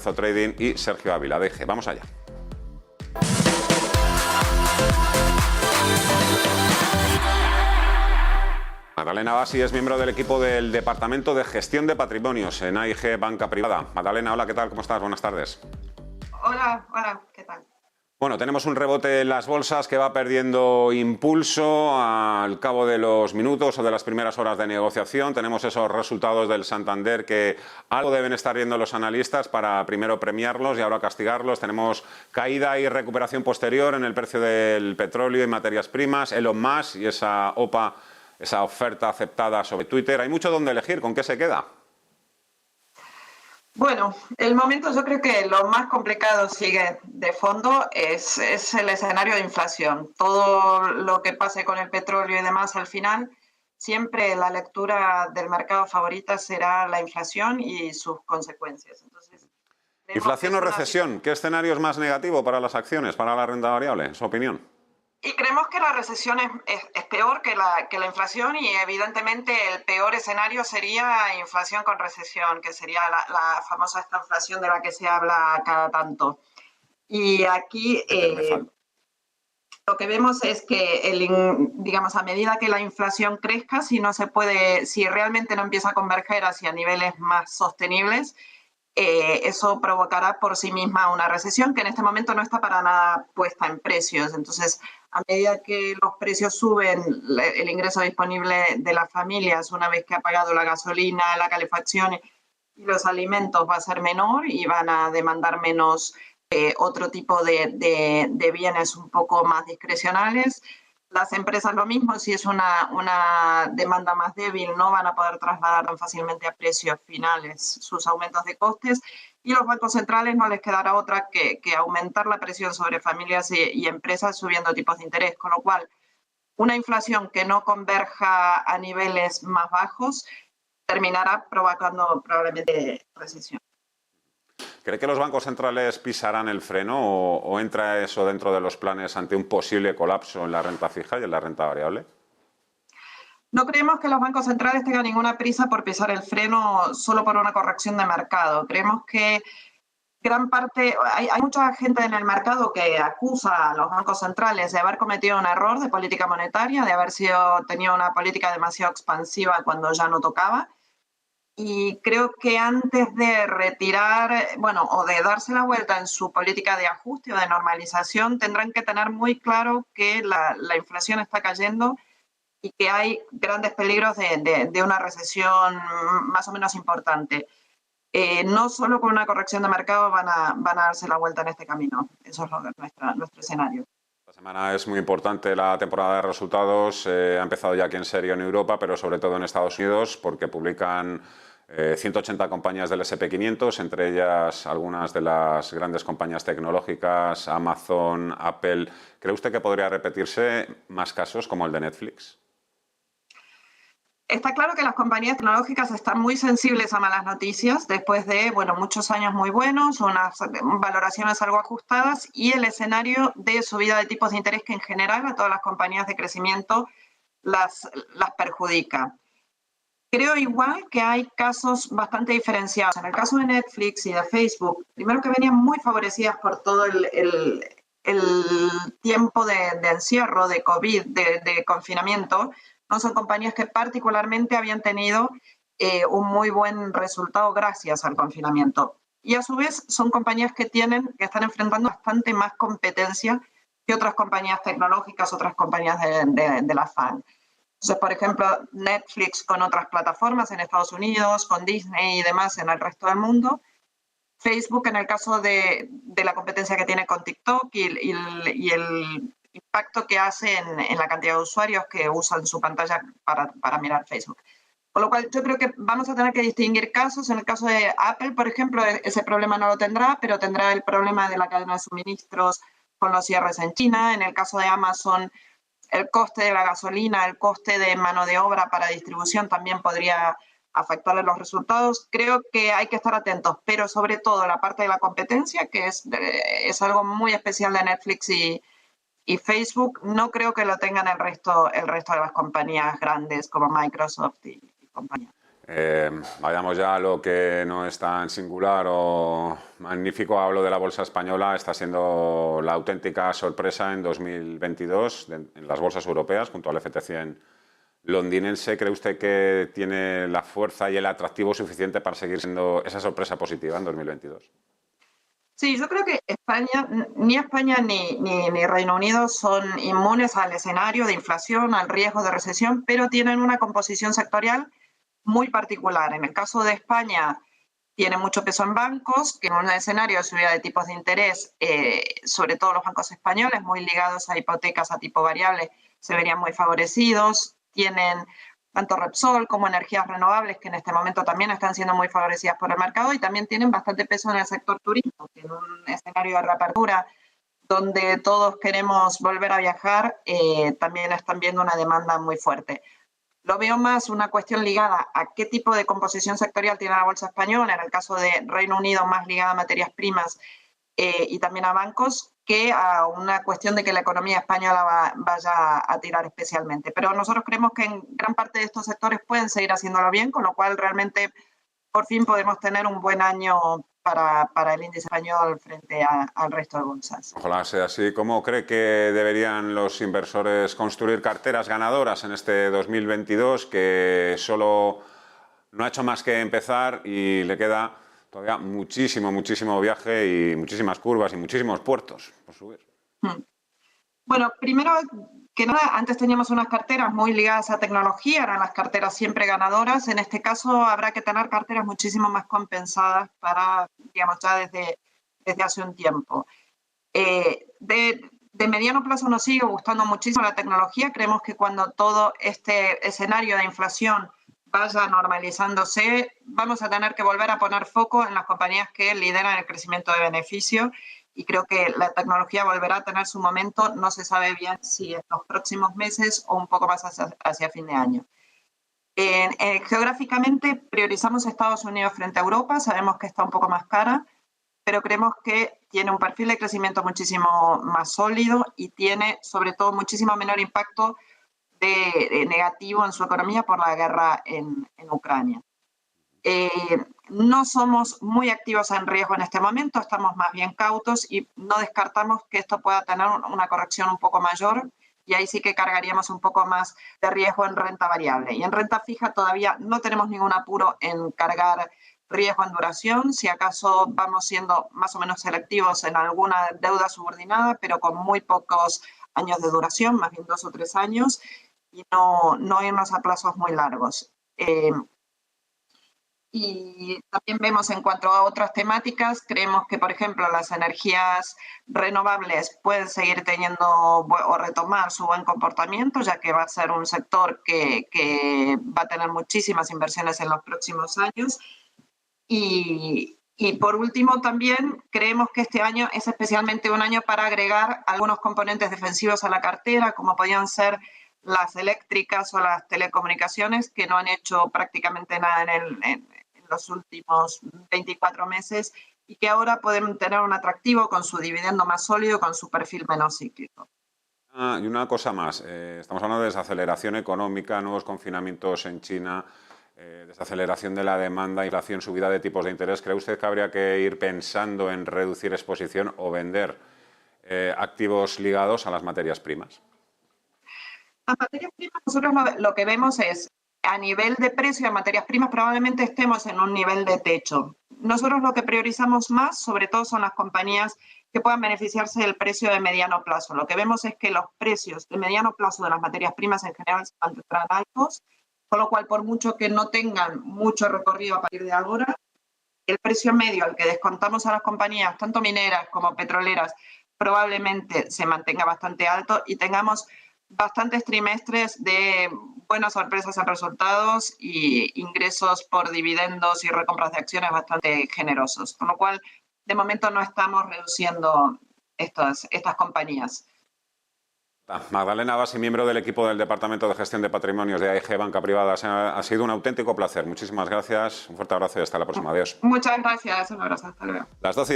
Lorenzo Trading y Sergio Ávila, de IG. Vamos allá. Magdalena Bassi es miembro del equipo del Departamento de Gestión de Patrimonios en AIG Banca Privada. Magdalena, hola, ¿qué tal? ¿Cómo estás? Buenas tardes. Hola, ¿qué tal? Bueno, tenemos un rebote en las bolsas que va perdiendo impulso al cabo de los minutos o de las primeras horas de negociación. Tenemos esos resultados del Santander que algo deben estar viendo los analistas para primero premiarlos y ahora castigarlos. Tenemos caída y recuperación posterior en el precio del petróleo y materias primas, Elon Musk y esa OPA, esa oferta aceptada sobre Twitter. Hay mucho donde elegir. ¿Con qué se queda? Bueno, el momento yo creo que lo más complicado sigue de fondo es el escenario de inflación. Todo lo que pase con el petróleo y demás al final, siempre la lectura del mercado favorita será la inflación y sus consecuencias. Entonces, ¿Inflación o recesión? ¿Qué escenario es más negativo para las acciones, para la renta variable? En su opinión. Y creemos que la recesión es peor que la inflación y evidentemente el peor escenario sería inflación con recesión, que sería la famosa esta inflación de la que se habla cada tanto. Y aquí lo que vemos es que, digamos, a medida que la inflación crezca, si realmente no empieza a converger hacia niveles más sostenibles, eso provocará por sí misma una recesión que en este momento no está para nada puesta en precios. Entonces, a medida que los precios suben, el ingreso disponible de las familias, una vez que ha pagado la gasolina, la calefacción y los alimentos, va a ser menor y van a demandar menos otro tipo de bienes un poco más discrecionales. Las empresas lo mismo, si es una demanda más débil, no van a poder trasladar tan fácilmente a precios finales sus aumentos de costes y los bancos centrales no les quedará otra que aumentar la presión sobre familias y empresas subiendo tipos de interés, con lo cual una inflación que no converja a niveles más bajos terminará provocando probablemente recesión. ¿Cree que los bancos centrales pisarán el freno o entra eso dentro de los planes ante un posible colapso en la renta fija y en la renta variable? No creemos que los bancos centrales tengan ninguna prisa por pisar el freno solo por una corrección de mercado. Creemos que hay mucha gente en el mercado que acusa a los bancos centrales de haber cometido un error de política monetaria, de haber tenido una política demasiado expansiva cuando ya no tocaba. Y creo que antes de retirar, o de darse la vuelta en su política de ajuste o de normalización, tendrán que tener muy claro que la inflación está cayendo y que hay grandes peligros de una recesión más o menos importante. No solo con una corrección de mercado van a darse la vuelta en este camino. Eso es nuestro escenario. Esta semana es muy importante la temporada de resultados. Ha empezado ya aquí en serio en Europa, pero sobre todo en Estados Unidos, porque publican 180 compañías del S&P 500, entre ellas algunas de las grandes compañías tecnológicas, Amazon, Apple. ¿Cree usted que podría repetirse más casos como el de Netflix? Está claro que las compañías tecnológicas están muy sensibles a malas noticias después de muchos años muy buenos, unas valoraciones algo ajustadas y el escenario de subida de tipos de interés que en general a todas las compañías de crecimiento las perjudica. Creo igual que hay casos bastante diferenciados. En el caso de Netflix y de Facebook, primero que venían muy favorecidas por todo el tiempo de encierro, de COVID, de confinamiento. No son compañías que particularmente habían tenido un muy buen resultado gracias al confinamiento. Y a su vez son compañías que están enfrentando bastante más competencia que otras compañías tecnológicas, otras compañías de la FAN. Entonces, por ejemplo, Netflix con otras plataformas en Estados Unidos, con Disney y demás en el resto del mundo. Facebook en el caso de la competencia que tiene con TikTok y el impacto que hace en la cantidad de usuarios que usan su pantalla para mirar Facebook. Con lo cual, yo creo que vamos a tener que distinguir casos. En el caso de Apple, por ejemplo, ese problema no lo tendrá, pero tendrá el problema de la cadena de suministros con los cierres en China. En el caso de Amazon, el coste de la gasolina, el coste de mano de obra para distribución también podría afectarle los resultados. Creo que hay que estar atentos, pero sobre todo la parte de la competencia, que es algo muy especial de Netflix y Facebook, no creo que lo tengan el resto de las compañías grandes como Microsoft y compañía. Vayamos ya a lo que no es tan singular o Magnífico, hablo de la bolsa española, está siendo la auténtica sorpresa en 2022 en las bolsas europeas junto al FT100 londinense. ¿Cree usted que tiene la fuerza y el atractivo suficiente para seguir siendo esa sorpresa positiva en 2022? Sí, yo creo que España ni Reino Unido son inmunes al escenario de inflación, al riesgo de recesión, pero tienen una composición sectorial muy particular. En el caso de España, tiene mucho peso en bancos, que en un escenario de subida de tipos de interés, sobre todo los bancos españoles, muy ligados a hipotecas a tipo variable, se verían muy favorecidos. Tienen tanto Repsol como energías renovables, que en este momento también están siendo muy favorecidas por el mercado, y también tienen bastante peso en el sector turismo, que en un escenario de reapertura donde todos queremos volver a viajar, también están viendo una demanda muy fuerte. Lo veo más una cuestión ligada a qué tipo de composición sectorial tiene la bolsa española, en el caso de Reino Unido más ligada a materias primas y también a bancos, que a una cuestión de que la economía española vaya a tirar especialmente. Pero nosotros creemos que en gran parte de estos sectores pueden seguir haciéndolo bien, con lo cual realmente por fin podemos tener un buen año para el índice español frente al resto de bolsas. Ojalá sea así. ¿Cómo cree que deberían los inversores construir carteras ganadoras en este 2022, que solo no ha hecho más que empezar y le queda todavía muchísimo viaje y muchísimas curvas y muchísimos puertos por subir? Bueno, primero que nada, antes teníamos unas carteras muy ligadas a tecnología, eran las carteras siempre ganadoras. En este caso habrá que tener carteras muchísimo más compensadas para, digamos, ya desde hace un tiempo. De mediano plazo nos sigue gustando muchísimo la tecnología. Creemos que cuando todo este escenario de inflación vaya normalizándose, vamos a tener que volver a poner foco en las compañías que lideran el crecimiento de beneficio, y creo que la tecnología volverá a tener su momento. No se sabe bien si en los próximos meses o un poco más hacia fin de año. Geográficamente priorizamos Estados Unidos frente a Europa. Sabemos que está un poco más cara, pero creemos que tiene un perfil de crecimiento muchísimo más sólido y tiene sobre todo muchísimo menor impacto de negativo en su economía por la guerra en Ucrania. No somos muy activos en riesgo en este momento, estamos más bien cautos y no descartamos que esto pueda tener una corrección un poco mayor, y ahí sí que cargaríamos un poco más de riesgo en renta variable. Y en renta fija todavía no tenemos ningún apuro en cargar riesgo en duración. Si acaso vamos siendo más o menos selectivos en alguna deuda subordinada, pero con muy pocos años de duración, más bien 2 o 3 años, y no irnos a plazos muy largos. Y también vemos en cuanto a otras temáticas, creemos que, por ejemplo, las energías renovables pueden seguir teniendo o retomar su buen comportamiento, ya que va a ser un sector que va a tener muchísimas inversiones en los próximos años. Y por último, también creemos que este año es especialmente un año para agregar algunos componentes defensivos a la cartera, como podían ser las eléctricas o las telecomunicaciones, que no han hecho prácticamente nada en los últimos 24 meses y que ahora pueden tener un atractivo con su dividendo más sólido, con su perfil menos cíclico. Y una cosa más, estamos hablando de desaceleración económica, nuevos confinamientos en China, desaceleración de la demanda, inflación, subida de tipos de interés. ¿Cree usted que habría que ir pensando en reducir exposición o vender activos ligados a las materias primas? Las materias primas, nosotros lo que vemos es, a nivel de precio de materias primas, probablemente estemos en un nivel de techo. Nosotros lo que priorizamos más, sobre todo, son las compañías que puedan beneficiarse del precio de mediano plazo. Lo que vemos es que los precios de mediano plazo de las materias primas en general se mantendrán altos, con lo cual, por mucho que no tengan mucho recorrido a partir de ahora, el precio medio al que descontamos a las compañías, tanto mineras como petroleras, probablemente se mantenga bastante alto y tengamos bastantes trimestres de buenas sorpresas en resultados y ingresos por dividendos y recompras de acciones bastante generosos. Con lo cual, de momento no estamos reduciendo estas compañías. Magdalena Bassi, miembro del equipo del Departamento de Gestión de Patrimonios de AIG Banca Privada. Ha sido un auténtico placer. Muchísimas gracias. Un fuerte abrazo y hasta la próxima. Adiós. Muchas gracias. Un abrazo. Hasta luego. Las 12:20.